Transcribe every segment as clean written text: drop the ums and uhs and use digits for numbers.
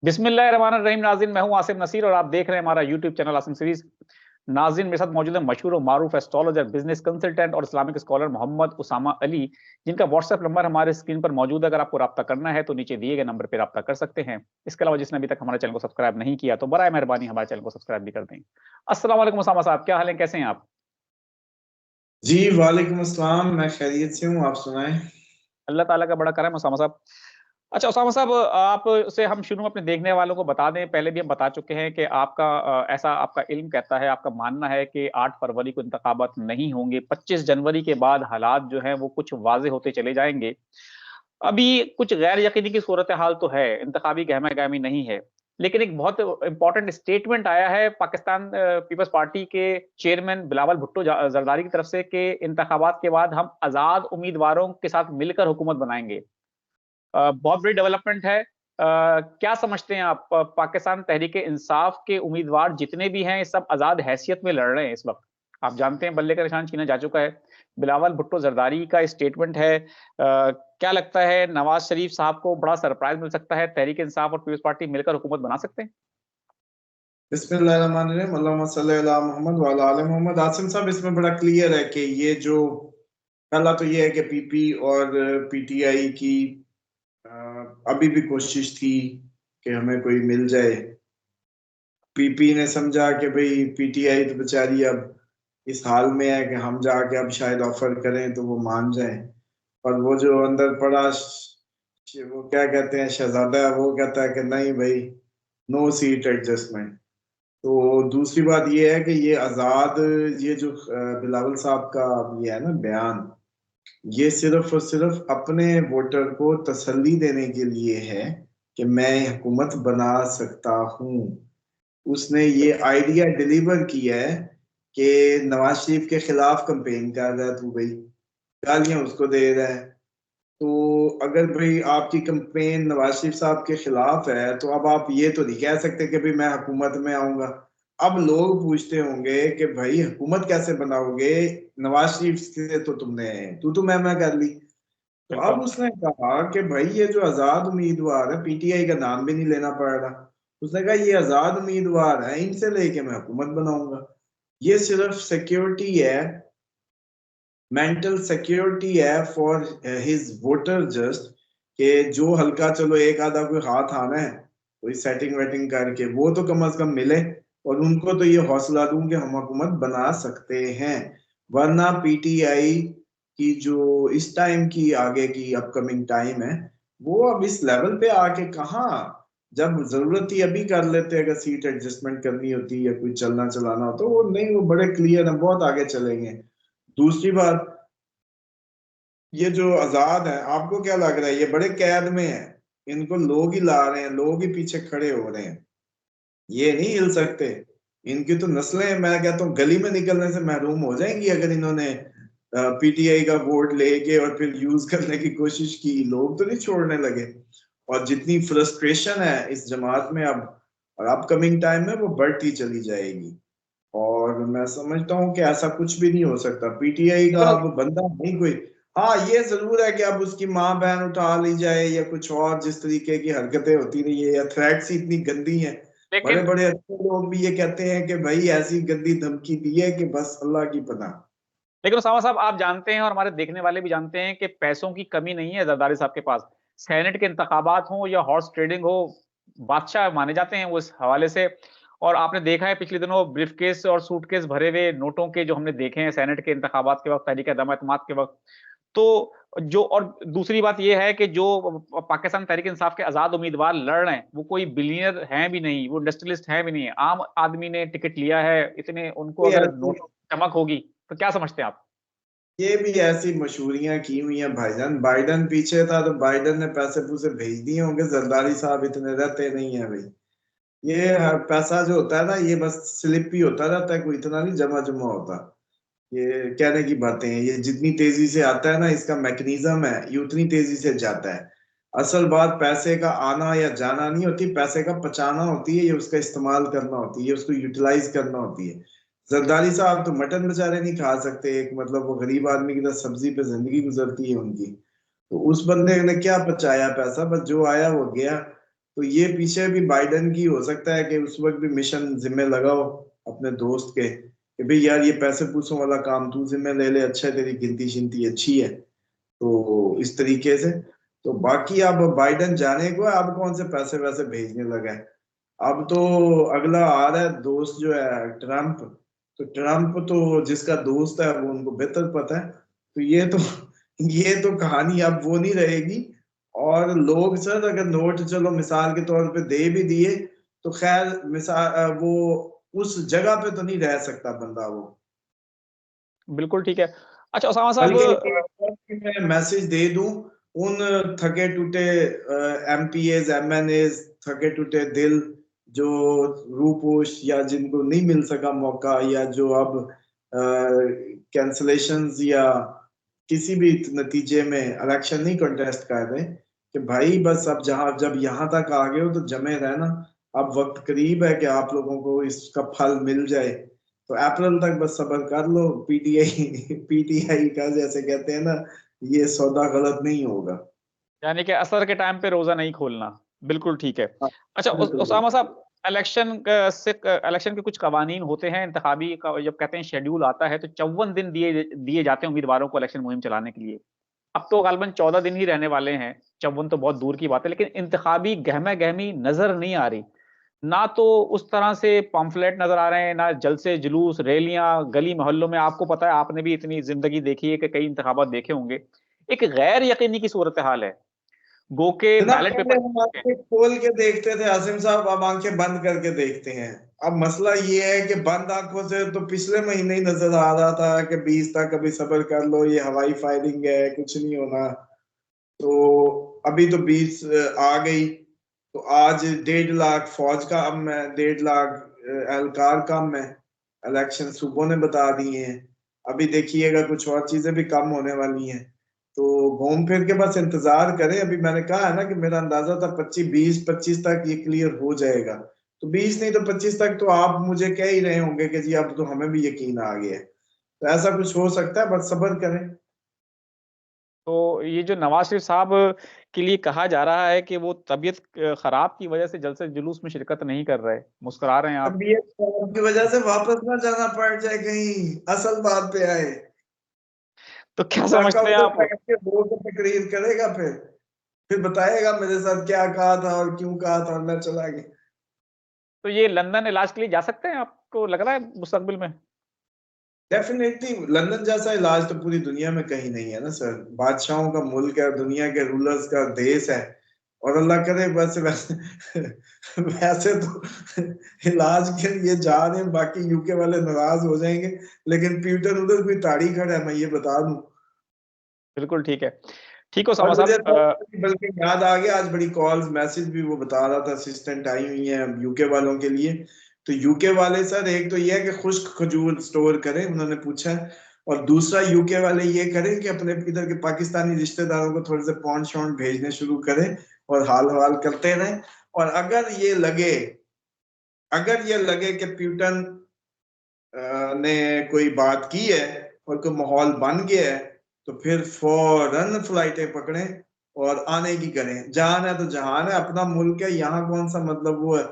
बिस्मिल्लाहिर्रहमानिर्रहीम। नाज़रीन, मैं हूं आसिम नसीर और आप देख रहे हैं हमारा यूट्यूब चैनल आसिम सीरीज। नाज़रीन, मेरे साथ मौजूद है मशहूर और मारूफ एस्ट्रोलॉजर, बिजनेस कंसल्टेंट और इस्लामिक स्कॉलर मोहम्मद उसामा अली, जिनका व्हाट्सएप नंबर हमारे स्क्रीन पर मौजूद है। अगर आपको रब्ता करना है तो नीचे दिए गए नंबर पर रब्ता कर सकते हैं। इसके अलावा जिसने अभी तक हमारे चैनल को सब्सक्राइब नहीं किया तो बराए मेहरबानी हमारे चैनल को सब्सक्राइब भी कर दें। अस्सलाम वालेकुम उसामा साहब, क्या हाल है, कैसे हैं आप? जी वालेकुम अस्सलाम। मैं खैरियत से हूँ, आप सुनाएं। अल्लाह ताला का बड़ा करम है उसामा साहब। अच्छा उसामा साहब, आप से हम शुरू में अपने देखने वालों को बता दें, पहले भी हम बता चुके हैं कि आपका ऐसा आपका इल्म कहता है, आपका मानना है कि 8 फरवरी को इंतखाबात नहीं होंगे। 25 जनवरी के बाद हालात जो हैं वो कुछ वाज़ेह होते चले जाएँगे। अभी कुछ गैर यकीनी की सूरत हाल तो है, इंतखाबी गहमा-गहमी नहीं है। लेकिन एक बहुत इम्पोर्टेंट स्टेटमेंट आया है पाकिस्तान पीपल्स पार्टी के चेयरमैन बिलावल भुट्टो ज़रदारी की तरफ से कि इंतखाबात के बाद हम आज़ाद उम्मीदवारों के साथ मिलकर हुकूमत बनाएँगे। बहुत बड़ी डेवलपमेंट है। क्या समझते हैं आप, पाकिस्तान तहरीक-ए-इंसाफ के उम्मीदवार जितने भी हैं, ये सब आज़ाद हैसियत में लड़ रहे हैं इस वक़्त। आप जानते हैं बल्ले का निशान छीना जा चुका है। बिलावल भुट्टो ज़रदारी का स्टेटमेंट है। क्या लगता है नवाज़ शरीफ साहब को बड़ा सरप्राइज़ मिल सकता है, तहरीक-ए-इंसाफ और पीपल्स पार्टी मिलकर हुकूमत बना सकते हैं? बिस्मिल्लाहिर्रहमानिर्रहीम, अल्लाहुम्मा सल्ली अला मोहम्मद व अला आले मोहम्मद। आसिम साहब, इसमें बड़ा क्लियर है कि ये जो पहला तो ये है कि पीपी और पीटीआई की अ, अभी भी कोशिश थी कि हमें कोई मिल जाए। पीपी ने समझा कि भाई पीटीआई तो बेचारी अब इस हाल में है कि हम जाके अब शायद ऑफर करें तो वो मान जाए। और वो जो अंदर पड़ा वो क्या कहते हैं, शहजादा, वो कहता है कि नहीं भाई, नो सीट एडजस्टमेंट। तो दूसरी बात ये है कि ये आजाद, ये जो बिलावल साहब का ये है ना बयान, ये सिर्फ और सिर्फ अपने वोटर को तसल्ली देने के लिए है कि मैं हुकूमत बना सकता हूँ। उसने ये आइडिया डिलीवर किया है कि नवाज शरीफ के खिलाफ कंपेन कर रहा है, तू भाई गालियां उसको दे रहा है। तो अगर भाई आपकी कंपेन नवाज शरीफ साहब के खिलाफ है तो अब आप ये तो नहीं कह सकते कि भाई मैं हुकूमत में आऊंगा। अब लोग पूछते होंगे कि भाई हुकूमत कैसे बनाओगे, नवाज शरीफ से तो तुमने तू तो मैं कर ली। तो अब बिल्कुल। उसने कहा कि भाई ये जो आजाद उम्मीदवार है, पीटीआई का नाम भी नहीं लेना पड़ रहा, उसने कहा ये आजाद उम्मीदवार है, इनसे लेके मैं हुकूमत बनाऊंगा। ये सिर्फ सिक्योरिटी है, मेंटल सिक्योरिटी है फॉर हिज वोटर, जस्ट कि जो हल्का चलो एक आधा कोई हाथ आना है, कोई सेटिंग वेटिंग करके वो तो कम से कम मिले। और उनको तो ये हौसला दूं कि हम हुकूमत बना सकते हैं। वरना पीटीआई की जो इस टाइम की आगे की अपकमिंग टाइम है, वो अब इस लेवल पे आके कहाँ, जब जरूरत ही अभी कर लेते, अगर सीट एडजस्टमेंट करनी होती या कोई चलना चलाना हो तो वो नहीं, वो बड़े क्लियर है, बहुत आगे चलेंगे। दूसरी बात, ये जो आजाद है, आपको क्या लग रहा है ये बड़े कैद में है? इनको लोग ही ला रहे हैं, लोग ही पीछे खड़े हो रहे हैं, ये नहीं हिल सकते। इनकी तो नस्लें, मैं कहता हूँ, गली में निकलने से महरूम हो जाएंगी अगर इन्होंने पीटीआई का वोट लेके और फिर यूज करने की कोशिश की। लोग तो नहीं छोड़ने लगे। और जितनी फ्रस्ट्रेशन है इस जमात में अब और अपकमिंग टाइम में, वो बढ़ती चली जाएगी। और मैं समझता हूँ कि ऐसा कुछ भी नहीं हो सकता, पीटीआई का लेकिन अब बंदा नहीं कोई। हाँ, ये जरूर है कि अब उसकी माँ बहन उठा ली जाए या कुछ और जिस तरीके की हरकतें होती रही है, या थ्रेट्स ही इतनी गंदी हैं। बड़े लेकिन बड़े अच्छे लोग भी ये कहते हैं कि भाई ऐसी गंदी धमकी दी है कि बस अल्लाह की पनाह। लेकिन उसामा साहब, आप जानते हैं और हमारे देखने वाले भी जानते हैं कि पैसों की कमी नहीं है जरदारी साहब के पास। सेनेट के इंतखाबात हों या हॉर्स ट्रेडिंग हो, बादशाह माने जाते हैं वो इस हवाले से। और आपने देखा है पिछले दिनों ब्रीफकेस और सूटकेस भरे हुए नोटों के जो हमने देखे हैं सेनेट के इंतखाबात के वक़्त, तहरीक अदम-ए-एतमाद के वक़्त। तो जो और दूसरी बात ये है कि जो पाकिस्तान तहरीक-ए-इंसाफ के आज़ाद उम्मीदवार लड़ रहे हैं, वो कोई बिलियनियर हैं भी नहीं, वो इंडस्ट्रियलिस्ट हैं भी नहीं। आम आदमी ने टिकट लिया है, इतने उनको ये अगर ऐसी नोटों की चमक होगी, तो क्या समझते हैं आप? ये भी ऐसी मशहूरियां की हुई हैं भाईजान। बाइडन पीछे था तो बाइडन ने पैसे पूसे भेज दिए होंगे, जरदारी साहब इतने रहते नहीं है भाई। ये पैसा जो होता है ना, ये बस स्लिप ही होता रहता है, कोई इतना नहीं जमा जमा होता। ये कहने की बातें हैं, ये जितनी तेजी से आता है ना, इसका मैकेनिज्म है, ये उतनी तेजी से जाता है। असल बात पैसे का आना या जाना नहीं होती, पैसे का पचाना होती है, ये उसका इस्तेमाल करना होती है, ये उसको यूटिलाइज करना होती है। जरदारी साहब तो मटन बेचारे नहीं खा सकते, एक मतलब वो गरीब आदमी की तरह सब्जी पे जिंदगी गुजरती है उनकी। तो उस बंदे ने क्या बचाया पैसा, बस जो आया वो गया। तो ये पीछे भी बाइडेन की हो सकता है कि उस वक्त भी मिशन जिम्मे लगाओ अपने दोस्त के कि भाई यार ये पैसे पूसों वाला काम तू जिम्मे ले ले, अच्छा है, तेरी गिनती शिनती अच्छी है, तो इस तरीके से। तो बाकी अब बाइडेन जाने को है, अब कौन से पैसे वैसे भेजने लगा है। अब तो अगला आ रहा है दोस्त जो है ट्रम्प। तो ट्रम्प तो जिसका दोस्त है वो उनको बेहतर पता है। तो ये तो कहानी अब वो नहीं रहेगी। और लोग सर अगर नोट चलो मिसाल के तौर पे दे भी दिए तो खैर मिसाल वो उस जगह पे तो नहीं रह सकता बंदा वो। बिल्कुल ठीक है। अच्छा उसामा बल्कि साहब, मैं मैसेज दे दूं उन थके टूटे एमपीएज एमएनएज, थके टूटे दिल जो रूपोश या जिनको नहीं मिल सका मौका, या जो अब कैंसलेशंस या किसी भी नतीजे में इलेक्शन नहीं कंटेस्ट कर रहे, कि भाई बस अब जहां जब यहां तक आ गए हो तो जमे रहना। अब वक्त करीब है कि आप लोगों को इसका फल मिल जाए। तो अप्रैल तक बस सब्र कर लो। पीटीआई पीटीआई का जैसे कहते हैं ना, ये सौदा गलत नहीं होगा। यानी कि असर के टाइम पे रोजा नहीं खोलना। बिल्कुल ठीक है। हाँ, अच्छा बिल्कुल। उसामा साहब, इलेक्शन के कुछ कवानीन होते हैं इंतखाबी का, जब कहते हैं शेड्यूल आता है तो 54 दिन दिए दिए जाते हैं उम्मीदवारों को इलेक्शन मुहिम चलाने के लिए। अब तो गालबन 14 दिन ही रहने वाले हैं, 54 तो बहुत दूर की बात है, लेकिन इंतखाबी गहमा गहमी नजर नहीं आ रही। ना तो उस तरह से पम्फलेट नजर आ रहे हैं, ना जलसे जुलूस रैलियां गली मोहल्लों में। आपको पता है, आपने भी इतनी जिंदगी देखी है कि कई इंतखाबात देखे होंगे। एक गैर यकीनी की सूरत हाल है। गो के जनाब बैलेट पहले पेपर। हम आंखें खोल के देखते थे आसिम साहब, अब आंखें बंद करके देखते हैं। अब मसला ये है कि बंद आंखों से तो पिछले महीने ही नजर आ रहा था कि 20 तक अभी सब्र कर लो, ये हवाई फायरिंग है, कुछ नहीं होना। तो अभी तो 20 आ गई। तो आज 1.5 लाख फौज का कम है, 1.5 लाख एहलकार कम है। इलेक्शन सूबों ने बता दिए हैं। अभी देखिएगा कुछ और चीजें भी कम होने वाली हैं। तो घूम फिर के बस इंतजार करें। अभी मैंने कहा है ना कि मेरा अंदाजा था 25 तक ये क्लियर हो जाएगा। तो 20 नहीं तो 25 तक तो आप मुझे कह ही रहे होंगे कि जी अब तो हमें भी यकीन आ गया है। तो ऐसा कुछ हो सकता है, बस सब्र करें। तो ये जो नवाज शरीफ साहब के लिए कहा जा रहा है कि वो तबीयत खराब की वजह से जलसे जुलूस में शिरकत नहीं कर रहे, मुस्कुरा रहे हैं आप। तबीयत खराब की वजह से वापस ना जाना पड़ जाए कहीं, असल बात पे आए। तो क्या काका समझते हैं उधर आप? बैठ के दो से तकरीर करेगा, फिर बताएगा मेरे साथ क्या कहा था और क्यों कहा था और मैं चला गया। तो ये लंदन इलाज के लिए जा सकते हैं, आपको लग रहा है मुस्तकबिल में? डेफिनेटली लंदन जैसा इलाज तो पूरी दुनिया में कहीं नहीं है ना सर। बादशाहों का मुल्क है, दुनिया के रूलर्स का देश है। और अल्लाह करे बस वैसे वैसे तो इलाज के लिए जा रहे हैं, बाकी यूके वाले नाराज हो जाएंगे। लेकिन पीटर उधर कोई ताड़ी खड़ा है, मैं ये बता दूं। बिल्कुल ठीक है। ठीक हो और सामा मुझे साहब। तो बल्कि याद आ गया, आज बड़ी कॉल्स मैसेज भी वो बता रहा था, असिस्टेंट आई हुई है यूके वालों के लिए। तो यूके वाले सर एक तो ये है कि खुश्क खजूर स्टोर करें, उन्होंने पूछा है। और दूसरा यूके वाले ये करें कि अपने इधर के पाकिस्तानी रिश्तेदारों को थोड़े से पौंड शौंड भेजने शुरू करें और हाल हवाल करते रहें। और अगर ये लगे कि प्यूटन ने कोई बात की है और कोई माहौल बन गया है, तो फिर फौरन फ्लाइटें पकड़ें और आने की करें। जान है तो जहान है, अपना मुल्क है, यहाँ कौन सा मतलब वो है।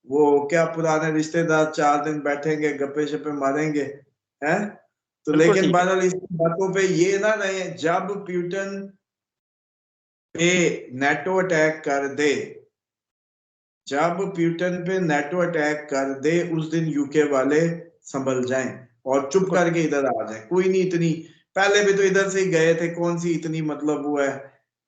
वो क्या पुराने रिश्तेदार 4 दिन बैठेंगे गप्पे शप्पे मारेंगे हैं। तो बिल्कुल लेकिन ठीक है। बहरहाल इस बातों पे ये ना रहे, जब प्यूटन पे नेटो अटैक कर दे, जब प्यूटन पे नेटो अटैक कर दे उस दिन यूके वाले संभल जाएं और चुप बिल्कुल करके इधर आ जाएं। कोई नहीं इतनी, पहले भी तो इधर से ही गए थे, कौन सी इतनी मतलब वो है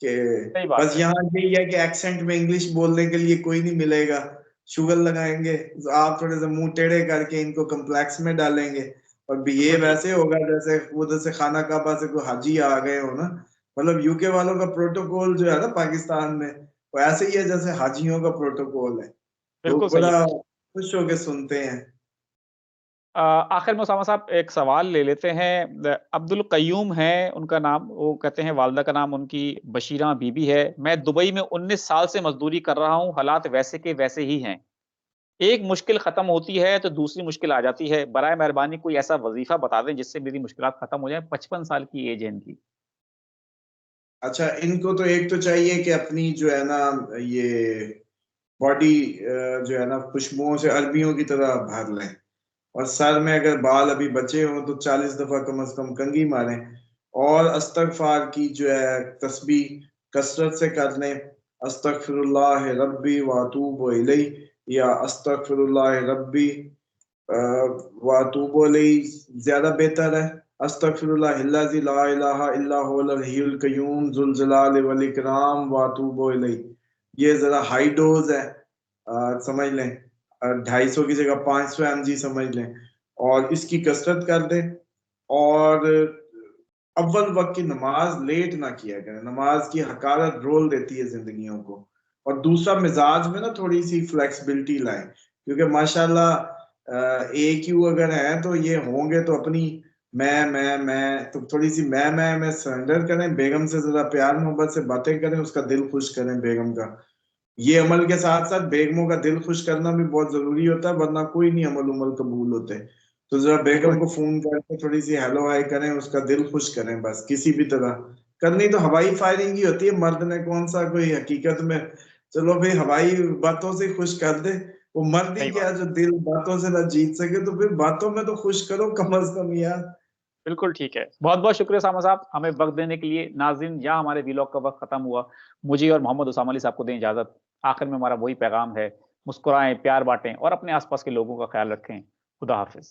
कि सही बात बस है। यहाँ यही है कि एक्सेंट में इंग्लिश बोलने के लिए कोई नहीं मिलेगा। शुगर लगाएंगे, तो आप थोड़े से मुंह टेढ़े करके इनको कम्प्लेक्स में डालेंगे और बिल्कुल बिहेव ठीक है। ऐसे होगा जैसे उधर से खाना काबा से कोई हाजी आ गए हो ना। मतलब यूके वालों का प्रोटोकॉल जो है ना पाकिस्तान में, वो ऐसे ही है जैसे हाजियों का प्रोटोकॉल है। बिल्कुल लोग सही है। बड़ा खुश होके सुनते हैं। आखिर में उसामा साहब एक सवाल ले लेते हैं। अब्दुल कयूम है उनका नाम, वो कहते हैं वालदा का नाम उनकी बशीरा बीबी है। मैं दुबई में 19 साल से मजदूरी कर रहा हूँ, हालात वैसे के वैसे ही हैं। एक मुश्किल खत्म होती है तो दूसरी मुश्किल आ जाती है। बराए मेहरबानी कोई ऐसा वजीफा बता दें जिससे मेरी मुश्किलात खत्म हो जाए। 55 साल की एज है इनकी। अच्छा, इनको तो एक तो चाहिए कि अपनी जो है ना, ये बॉडी जो है ना खुशबुओं से अरबियों की तरह भर लें, और सर में अगर बाल अभी बचे हों तो 40 दफा कम से कम कंघी मारें, और अस्तगफार की जो है तस्बीह कसरत से कर लें। अस्तगफिरुल्लाह रब्बी व अतूबु इलैह, या अस्तगफिरुल्लाह रब्बी व अतूबु इलैह ज्यादा बेहतर है। अस्तगफिरुल्लाहिल्लज़ी ला इलाहा इल्ला हुवल हय्युल क़य्यूम ज़ुल जलाल वल इकराम व अतूबु इलैह। ये जरा हाई डोज है, समझ लें 250 की जगह 500 mg समझ लें, और इसकी कसरत कर दें। और अव्वल वक्त की नमाज लेट ना किया करें, नमाज की हकारत रोल देती है जिंदगियों को। और दूसरा, मिजाज में ना थोड़ी सी फ्लेक्सिबिलिटी लाएं, क्योंकि माशाल्लाह AQ अगर है तो ये होंगे तो अपनी मैं तो थोड़ी सी मैं सरेंडर करें, बेगम से जरा प्यार मोहब्बत से बातें करें, उसका दिल खुश करें बेगम का। ये अमल के साथ साथ बेगमों का दिल खुश करना भी बहुत जरूरी होता है, वरना कोई नहीं अमल उमल कबूल होते। तो जरा बेगम बिल्कुल। को फोन करके थोड़ी सी हेलो हाय करें, उसका दिल खुश करें, बस किसी भी तरह करनी तो हवाई फायरिंग ही होती है। मर्द ने कौन सा कोई हकीकत में, चलो भाई हवाई बातों से खुश कर दे, वो मर्द ही सही बात। क्या जो दिल बातों से ना जीत सके, तो फिर बातों में तो खुश करो कम अज कम यार। बिल्कुल ठीक है। बहुत-बहुत शुक्रिया उसामा साहब, हमें वक़्त देने के लिए। नाज़रीन, यहाँ हमारे व्लॉग का वक़्त खत्म हुआ। मुझे और मोहम्मद उसामा अली साहब को दें इजाज़त। आखिर में हमारा वही पैगाम है, मुस्कुराएँ, प्यार बाँटें और अपने आस-पास के लोगों का ख़्याल रखें। खुदा हाफ़िज़।